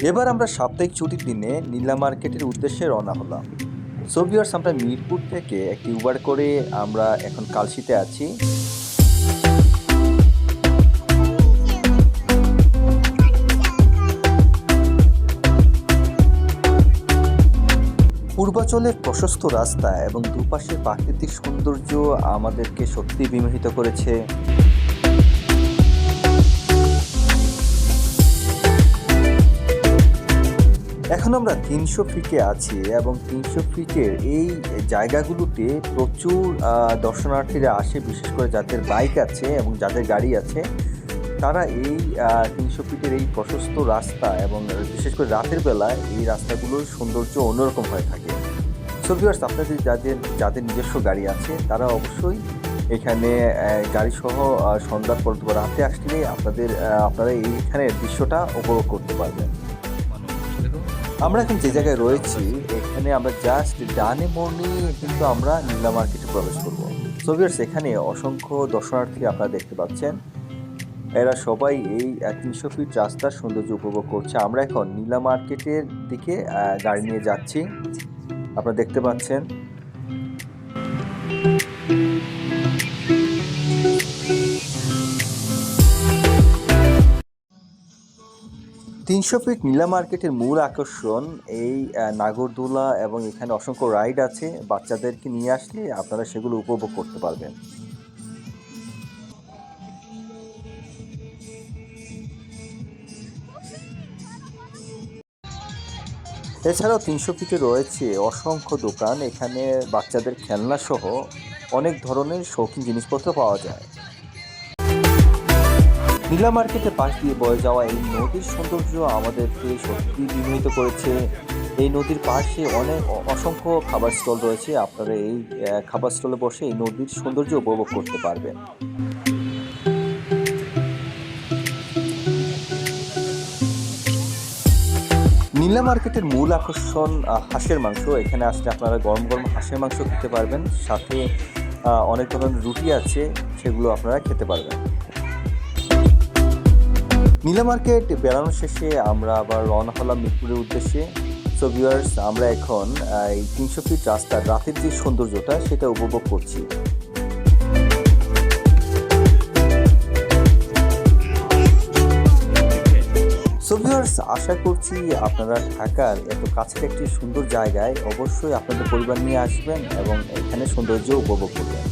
এবার আমরা সাপ্তাহিক ছুটির দিনে নীলা মার্কেটের উদ্দেশ্যে রওনা হলাম। সো ভিউয়ার্স, আমরা মিরপুর থেকে একটি উবার করে আমরা এখন কালশিতে আছি। পূর্বাচলের প্রশস্ত রাস্তা এবং দুপাশের প্রাকৃতিক সৌন্দর্য আমাদেরকে সত্যি বিমোহিত করেছে। এখন আমরা 300 ফিটে আছি এবং 300 ফিটের এই জায়গাগুলোতে প্রচুর দর্শনার্থীরা আসে, বিশেষ করে যাদের বাইক আছে এবং যাদের গাড়ি আছে তারা এই 300 ফিটের এই প্রশস্ত রাস্তা এবং বিশেষ করে রাতের বেলায় এই রাস্তাগুলোর সৌন্দর্য অন্যরকম হয়ে থাকে। সো ভিউয়ার্স, আপনাদের যাদের নিজস্ব গাড়ি আছে তারা অবশ্যই এখানে গাড়ি সহ সন্ধ্যার পর রাতে আসলে আপনারা এইখানের দৃশ্যটা উপভোগ করতে পারবেন। আমরা এখন যে জায়গায় রয়েছি এখানে আমরা জাস্ট ডানে মোড় নিয়ে কিন্তু আমরা নীলা মার্কেটে প্রবেশ করব। সো ভিউয়ার্স, এখানে অসংখ্য দর্শনার্থী আপনারা দেখতে পাচ্ছেন, এরা সবাই এই 300 ফিট রাস্তার সৌন্দর্য উপভোগ করছে। আমরা এখন নীলা মার্কেটের দিকে গাড়ি নিয়ে যাচ্ছি, আপনারা দেখতে পাচ্ছেন। তিনশো ফিট নীলা মার্কেটের মূল আকর্ষণ এই নাগরদোলা এবং এখানে অসংখ্য রাইড আছে। বাচ্চাদেরকে নিয়ে আসলে আপনারা সেগুলো উপভোগ করতে পারবেন। এছাড়াও 300 ফিটে রয়েছে অসংখ্য দোকান, এখানে বাচ্চাদের খেলনা সহ অনেক ধরনের শৌখিন জিনিসপত্র পাওয়া যায়। নীলা মার্কেটের পাশ দিয়ে বয়ে যাওয়া এই নদীর সৌন্দর্য আমাদেরকে সত্যি বিমোহিত করেছে। এই নদীর পাশে অসংখ্য খাবার স্টল রয়েছে, আপনারা এই খাবার স্টলে বসে এই নদীর সৌন্দর্য উপভোগ করতে পারবেন। নীলা মার্কেটের মূল আকর্ষণ হাঁসের মাংস। এখানে আসলে আপনারা গরম গরম হাঁসের মাংস খেতে পারবেন, সাথে অনেক ধরনের রুটি আছে, সেগুলো আপনারা খেতে পারবেন। নীলা মার্কেট বেড়ানো শেষে আমরা আবার রওনা হলাম মিরপুরের উদ্দেশ্যে। সো ভিউয়ার্স, আমরা এখন এই 300 ফিট রাস্তার রাতের যে সৌন্দর্যটা সেটা উপভোগ করছি। সো ভিউয়ার্স, আশা করছি আপনারা ঢাকার এত কাছের একটি সুন্দর জায়গায় অবশ্যই আপনাদের পরিবার নিয়ে আসবেন এবং এখানে সৌন্দর্য উপভোগ করবেন।